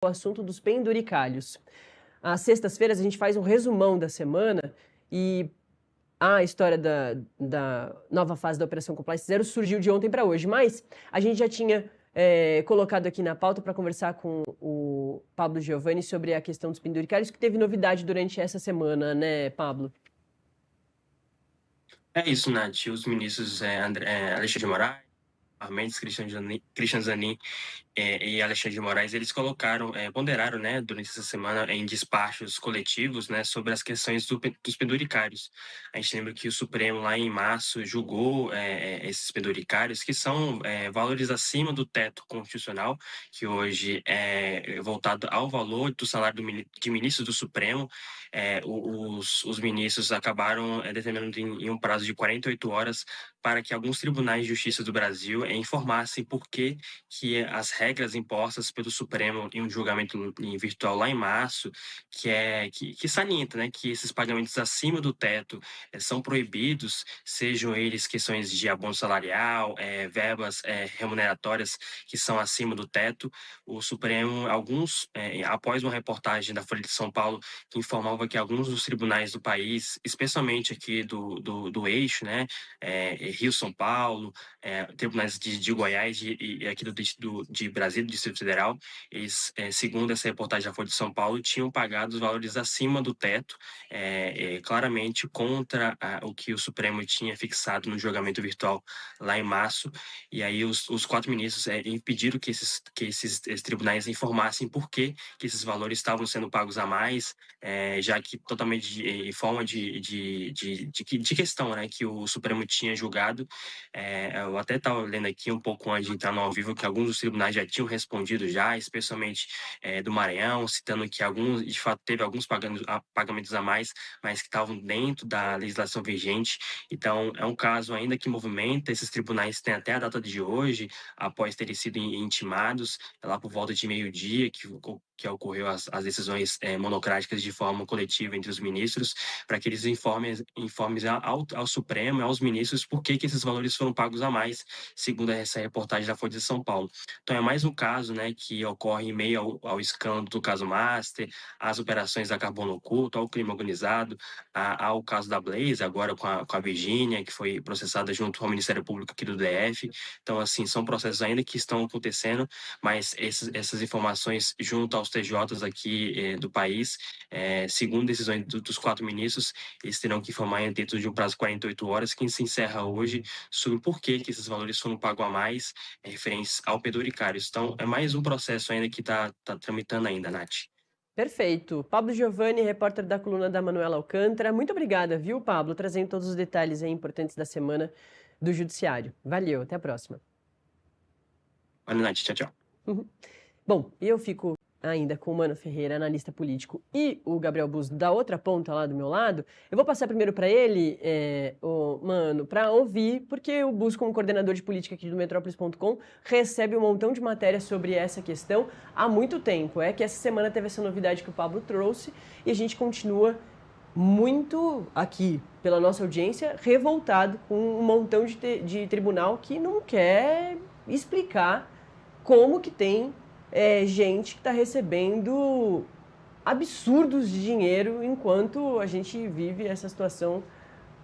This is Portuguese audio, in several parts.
o assunto dos penduricalhos. Às sextas-feiras a gente faz um resumão da semana e a história da nova fase da Operação Compliance Zero surgiu de ontem para hoje, mas a gente já tinha colocado aqui na pauta para conversar com o Pablo Giovanni sobre a questão dos penduricalhos, que teve novidade durante essa semana, né, Pablo? É isso, Nath. Os ministros Alexandre de Moraes, Mendes, Cristian Zanin e Alexandre de Moraes, eles ponderaram, né, durante essa semana em despachos coletivos, né, sobre as questões dos penduricários. A gente lembra que o Supremo, lá em março, julgou esses penduricários, que são valores acima do teto constitucional, que hoje é voltado ao valor do salário de ministros do Supremo. Os ministros acabaram determinando em um prazo de 48 horas para que alguns tribunais de justiça do Brasil informassem por que as regras impostas pelo Supremo em um julgamento em virtual lá em março, que salienta, né, que esses pagamentos acima do teto são proibidos, sejam eles questões de abono salarial, verbas remuneratórias que são acima do teto. O Supremo, após uma reportagem da Folha de São Paulo, que informava que alguns dos tribunais do país, especialmente aqui do eixo, né, Rio-São Paulo, tribunais de Goiás e aqui de Brasília, do Distrito Federal, eles, segundo essa reportagem da Folha de São Paulo, tinham pagado os valores acima do teto, claramente contra o que o Supremo tinha fixado no julgamento virtual lá em março. E aí os quatro ministros impediram que esses tribunais informassem por que esses valores estavam sendo pagos a mais, já que totalmente em forma de questão, né, que o Supremo tinha julgado. Eu até estava lendo aqui um pouco antes de entrar no ao vivo que alguns dos tribunais já tinham respondido já, especialmente do Maranhão, citando que alguns, de fato, teve alguns pagamentos a mais, mas que estavam dentro da legislação vigente. Então, é um caso ainda que movimenta. Esses tribunais têm até a data de hoje, após terem sido intimados, lá por volta de meio-dia, que ocorreu as decisões monocráticas de forma coletiva entre os ministros, para que eles informem ao Supremo e aos ministros por que esses valores foram pagos a mais, segundo essa reportagem da Folha de São Paulo. Então é mais um caso, né, que ocorre em meio ao escândalo do caso Master, às operações da Carbono Oculto, ao crime organizado, ao caso da Blaze, agora com a Virgínia, que foi processada junto ao Ministério Público aqui do DF. Então, assim, são processos ainda que estão acontecendo, mas essas informações junto aos TJs aqui do país, segundo decisões dos quatro ministros, eles terão que informar dentro de um prazo de 48 horas, que se encerra hoje, sobre por que esses valores foram pagos a mais, referentes ao penduricário. Então, é mais um processo ainda que está tramitando ainda, Nath. Perfeito. Pablo Giovanni, repórter da coluna da Manuela Alcântara. Muito obrigada, viu, Pablo? Trazendo todos os detalhes aí importantes da semana do Judiciário. Valeu, até a próxima. Valeu, Nath. Tchau, tchau. Bom, e eu fico ainda com o Mano Ferreira, analista político, e o Gabriel Bus da outra ponta lá do meu lado. Eu vou passar primeiro para ele, o Mano, para ouvir, porque o Bus, como coordenador de política aqui do Metrópolis.com, recebe um montão de matéria sobre essa questão há muito tempo. É que essa semana teve essa novidade que o Pablo trouxe e a gente continua muito aqui, pela nossa audiência, revoltado com um montão de tribunal que não quer explicar como que tem gente que está recebendo absurdos de dinheiro enquanto a gente vive essa situação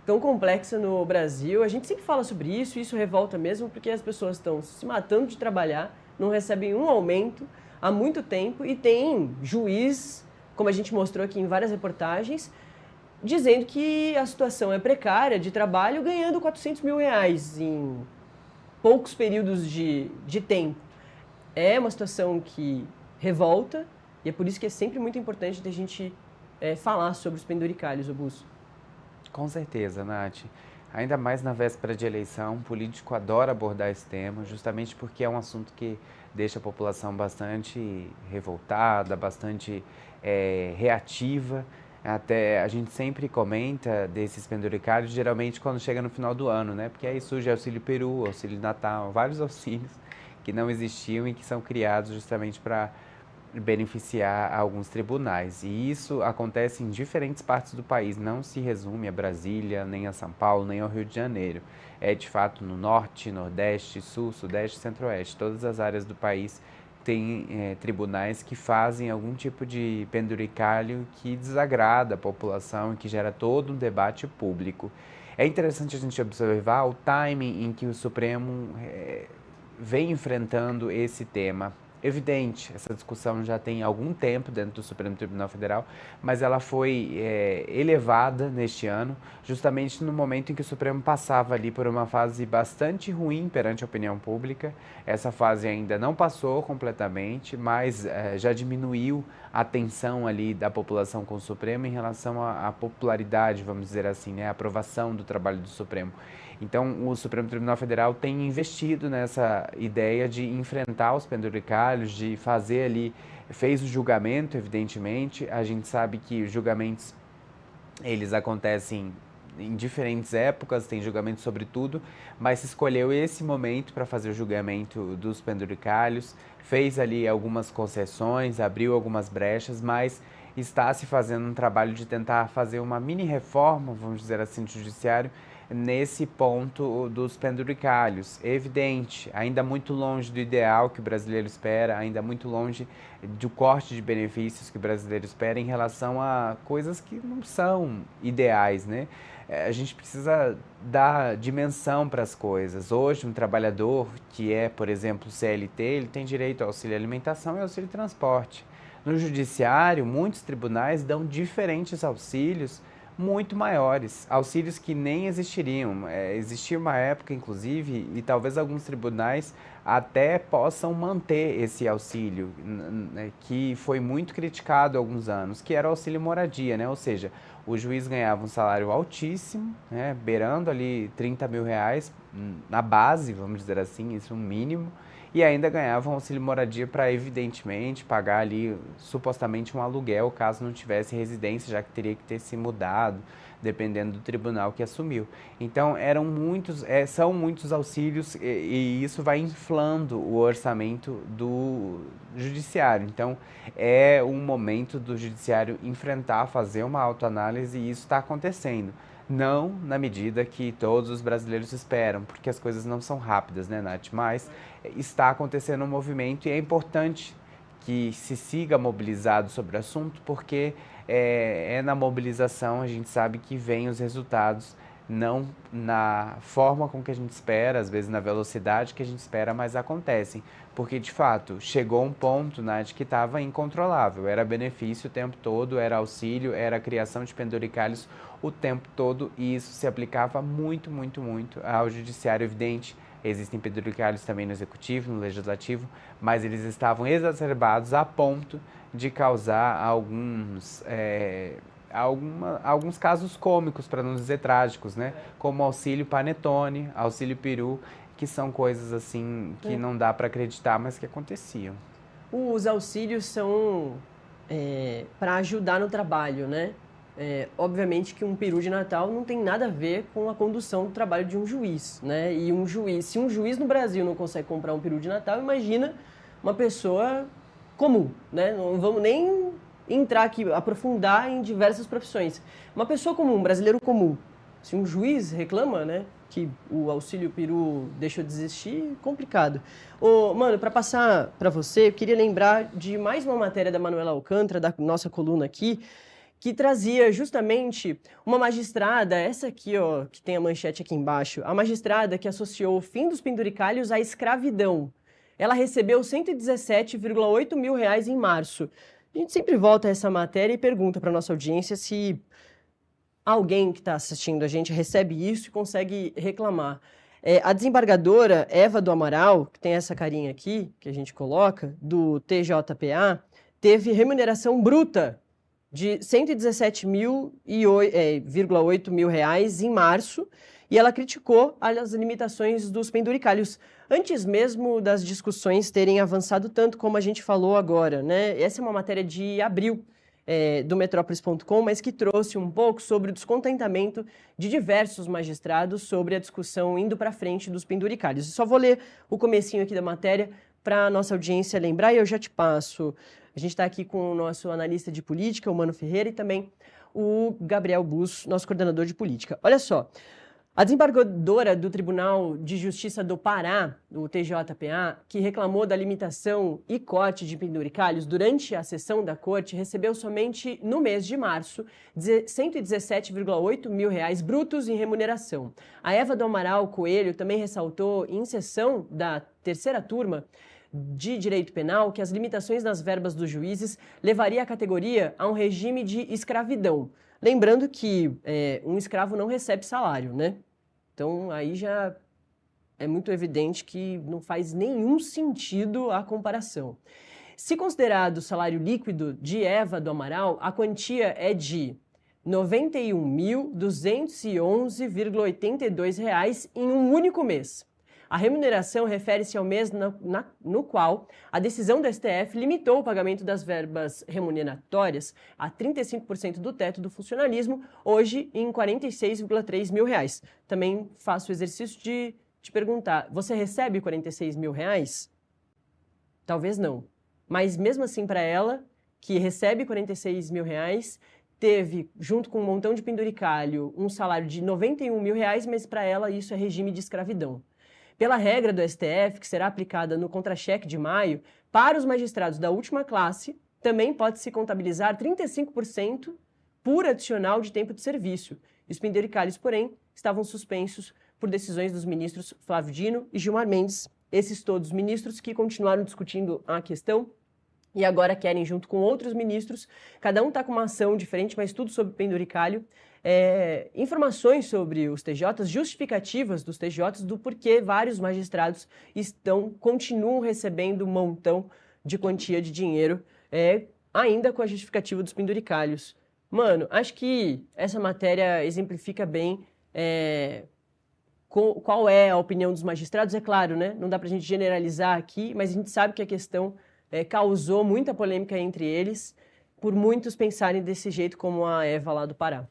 tão complexa no Brasil. A gente sempre fala sobre isso, e isso revolta mesmo, porque as pessoas estão se matando de trabalhar, não recebem um aumento há muito tempo, e tem juiz, como a gente mostrou aqui em várias reportagens, dizendo que a situação é precária de trabalho, ganhando 400 mil reais em poucos períodos de tempo. É uma situação que revolta, e é por isso que é sempre muito importante a gente falar sobre os penduricalhos, Augusto. Com certeza, Nath. Ainda mais na véspera de eleição, o político adora abordar esse tema, justamente porque é um assunto que deixa a população bastante revoltada, bastante reativa. Até a gente sempre comenta desses penduricários, geralmente quando chega no final do ano, né? Porque aí surge auxílio peru, auxílio natal, vários auxílios que não existiam e que são criados justamente para beneficiar alguns tribunais. E isso acontece em diferentes partes do país, não se resume a Brasília, nem a São Paulo, nem ao Rio de Janeiro. É de fato no norte, nordeste, sul, sudeste, centro-oeste, todas as áreas do país tem tribunais que fazem algum tipo de penduricalho que desagrada a população e que gera todo um debate público. É interessante a gente observar o timing em que o Supremo vem enfrentando esse tema. Evidente, essa discussão já tem algum tempo dentro do Supremo Tribunal Federal, mas ela foi elevada neste ano, justamente no momento em que o Supremo passava ali por uma fase bastante ruim perante a opinião pública. Essa fase ainda não passou completamente, mas já diminuiu a tensão ali da população com o Supremo em relação à popularidade, vamos dizer assim, né, a aprovação do trabalho do Supremo. Então, o Supremo Tribunal Federal tem investido nessa ideia de enfrentar os penduricalhos, de fazer ali, fez o julgamento, evidentemente. A gente sabe que os julgamentos, eles acontecem em diferentes épocas, tem julgamento sobre tudo, mas se escolheu esse momento para fazer o julgamento dos penduricalhos, fez ali algumas concessões, abriu algumas brechas, mas está se fazendo um trabalho de tentar fazer uma mini reforma, vamos dizer assim, do judiciário, nesse ponto dos penduricalhos. É evidente, ainda muito longe do ideal que o brasileiro espera, ainda muito longe do corte de benefícios que o brasileiro espera em relação a coisas que não são ideais, né? A gente precisa dar dimensão para as coisas. Hoje, um trabalhador que é, por exemplo, CLT, ele tem direito ao auxílio alimentação e auxílio transporte. No judiciário, muitos tribunais dão diferentes auxílios muito maiores, auxílios que nem existiriam. Existia uma época, inclusive, e talvez alguns tribunais até possam manter esse auxílio, que foi muito criticado há alguns anos, que era o auxílio moradia, né? Ou seja, o juiz ganhava um salário altíssimo, né? Beirando ali 30 mil reais na base, vamos dizer assim, isso é um mínimo, e ainda ganhava um auxílio moradia para, evidentemente, pagar ali supostamente um aluguel, caso não tivesse residência, já que teria que ter se mudado, dependendo do tribunal que assumiu. Então, são muitos auxílios e isso vai inflando o orçamento do judiciário. Então, é um momento do judiciário enfrentar, fazer uma autoanálise e isso está acontecendo. Não na medida que todos os brasileiros esperam, porque as coisas não são rápidas, né, Nath? Mas está acontecendo um movimento e é importante que se siga mobilizado sobre o assunto, porque é na mobilização, a gente sabe que vem os resultados, não na forma com que a gente espera, às vezes na velocidade que a gente espera, mas acontecem. Porque, de fato, chegou um ponto, Nath, que estava incontrolável. Era benefício o tempo todo, era auxílio, era criação de penduricalhos o tempo todo, e isso se aplicava muito, muito, muito ao judiciário. Evidente, existem penduricalhos também no executivo, no legislativo, mas eles estavam exacerbados a ponto de causar alguns casos cômicos, para não dizer trágicos, né? Como auxílio panetone, auxílio peru, que são coisas assim que não dá para acreditar, mas que aconteciam. Os auxílios são para ajudar no trabalho, né? Obviamente que um peru de Natal não tem nada a ver com a condução do trabalho de um juiz, né? E se um juiz no Brasil não consegue comprar um peru de Natal, imagina uma pessoa comum, né? Não vamos nem entrar aqui, aprofundar em diversas profissões. Uma pessoa comum, um brasileiro comum, se um juiz reclama, né, que o auxílio peru deixou de existir, complicado. Mano, para passar para você, eu queria lembrar de mais uma matéria da Manuela Alcântara, da nossa coluna aqui, que trazia justamente uma magistrada, essa aqui, ó, que tem a manchete aqui embaixo, a magistrada que associou o fim dos penduricalhos à escravidão. Ela recebeu 117,8 mil reais em março. A gente sempre volta a essa matéria e pergunta para a nossa audiência se alguém que está assistindo a gente recebe isso e consegue reclamar. A desembargadora Eva do Amaral, que tem essa carinha aqui, que a gente coloca, do TJPA, teve remuneração bruta de 117,8 mil reais em março, e ela criticou as limitações dos penduricalhos, antes mesmo das discussões terem avançado tanto como a gente falou agora, né? Essa é uma matéria de abril do Metrópolis.com, mas que trouxe um pouco sobre o descontentamento de diversos magistrados sobre a discussão indo para frente dos penduricalhos. Só vou ler o comecinho aqui da matéria para a nossa audiência lembrar e eu já te passo. A gente está aqui com o nosso analista de política, o Mano Ferreira, e também o Gabriel Bus, nosso coordenador de política. Olha só, A desembargadora do Tribunal de Justiça do Pará, o TJPA, que reclamou da limitação e corte de penduricalhos durante a sessão da corte, recebeu somente no mês de março R$ 117,8 mil brutos em remuneração. A Eva do Amaral Coelho também ressaltou em sessão da terceira turma de Direito Penal que as limitações nas verbas dos juízes levaria a categoria a um regime de escravidão. Lembrando que um escravo não recebe salário, né? Então, aí já é muito evidente que não faz nenhum sentido a comparação. Se considerado o salário líquido de Eva do Amaral, a quantia é de R$ 91.211,82 em um único mês. A remuneração refere-se ao mês no qual a decisão do STF limitou o pagamento das verbas remuneratórias a 35% do teto do funcionalismo, hoje em R$ 46,3 mil. Também faço o exercício de te perguntar, você recebe R$ 46 mil? Talvez não. Mas mesmo assim, para ela, que recebe R$ 46 mil, teve, junto com um montão de penduricalho, um salário de R$ 91 mil, mas para ela isso é regime de escravidão. Pela regra do STF, que será aplicada no contra-cheque de maio, para os magistrados da última classe, também pode-se contabilizar 35% por adicional de tempo de serviço. Os penduricalhos, porém, estavam suspensos por decisões dos ministros Flávio Dino e Gilmar Mendes. Esses todos ministros que continuaram discutindo a questão e agora querem, junto com outros ministros, cada um está com uma ação diferente, mas tudo sobre penduricalho, informações sobre os TJs, justificativas dos TJs, do porquê vários magistrados continuam recebendo um montão de quantia de dinheiro, ainda com a justificativa dos penduricalhos. Mano, acho que essa matéria exemplifica bem qual é a opinião dos magistrados. É claro, né? Não dá pra gente generalizar aqui, mas a gente sabe que a questão causou muita polêmica entre eles, por muitos pensarem desse jeito como a Eva lá do Pará.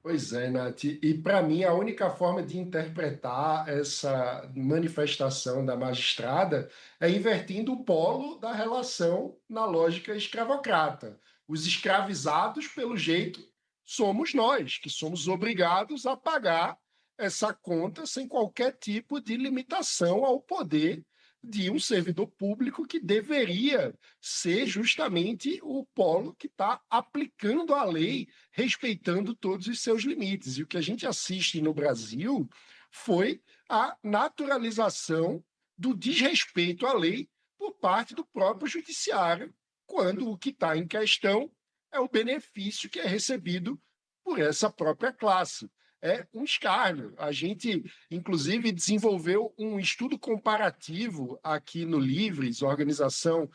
Pois é, Nath. E para mim, a única forma de interpretar essa manifestação da magistrada é invertendo o polo da relação na lógica escravocrata. Os escravizados, pelo jeito, somos nós, que somos obrigados a pagar essa conta sem qualquer tipo de limitação ao poder de um servidor público que deveria ser justamente o polo que está aplicando a lei, respeitando todos os seus limites. E o que a gente assiste no Brasil foi a naturalização do desrespeito à lei por parte do próprio judiciário, quando o que está em questão é o benefício que é recebido por essa própria classe. É um escárnio. A gente, inclusive, desenvolveu um estudo comparativo aqui no Livres, organização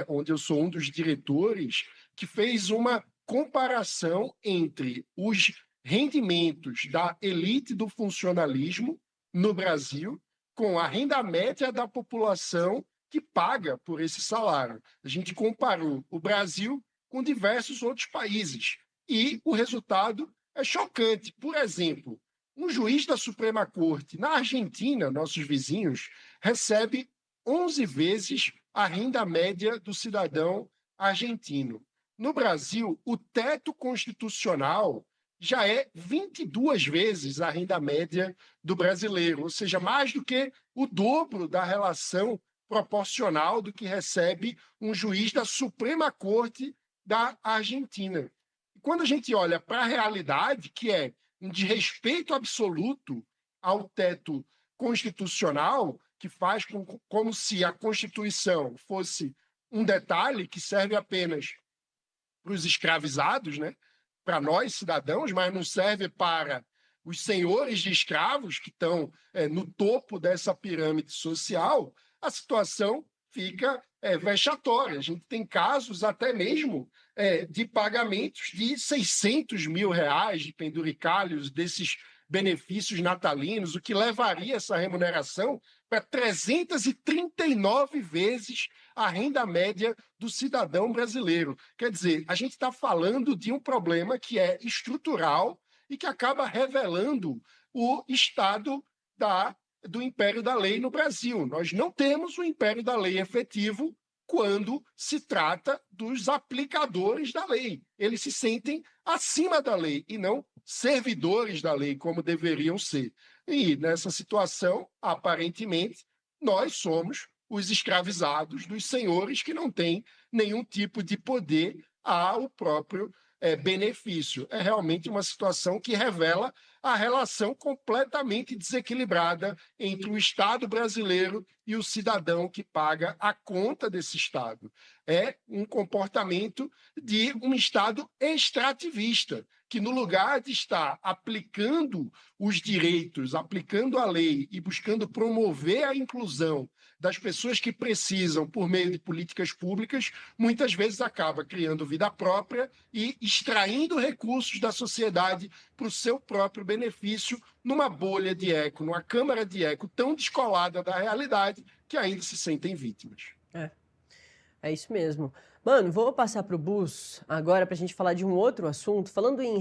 onde eu sou um dos diretores, que fez uma comparação entre os rendimentos da elite do funcionalismo no Brasil com a renda média da população que paga por esse salário. A gente comparou o Brasil com diversos outros países e o resultado é chocante. Por exemplo, um juiz da Suprema Corte na Argentina, nossos vizinhos, recebe 11 vezes a renda média do cidadão argentino. No Brasil, o teto constitucional já é 22 vezes a renda média do brasileiro, ou seja, mais do que o dobro da relação proporcional do que recebe um juiz da Suprema Corte da Argentina. Quando a gente olha para a realidade, que é um desrespeito absoluto ao teto constitucional, que faz como se a Constituição fosse um detalhe que serve apenas para os escravizados, né? Para nós, cidadãos, mas não serve para os senhores de escravos que estão no topo dessa pirâmide social, a situação fica vexatória. A gente tem casos até mesmo de pagamentos de R$600 mil de penduricalhos desses benefícios natalinos, o que levaria essa remuneração para 339 vezes a renda média do cidadão brasileiro. Quer dizer, a gente está falando de um problema que é estrutural e que acaba revelando o estado do império da lei no Brasil. Nós não temos o império da lei efetivo quando se trata dos aplicadores da lei. Eles se sentem acima da lei e não servidores da lei como deveriam ser. E nessa situação, aparentemente, nós somos os escravizados dos senhores que não têm nenhum tipo de poder ao próprio benefício. É realmente uma situação que revela a relação completamente desequilibrada entre o Estado brasileiro e o cidadão que paga a conta desse Estado. É um comportamento de um Estado extrativista, que no lugar de estar aplicando os direitos, aplicando a lei e buscando promover a inclusão das pessoas que precisam por meio de políticas públicas, muitas vezes acaba criando vida própria e extraindo recursos da sociedade para o seu próprio benefício, numa bolha de eco, numa câmara de eco tão descolada da realidade que ainda se sentem vítimas. É isso mesmo. Mano, vou passar pro Bus agora para a gente falar de um outro assunto, falando em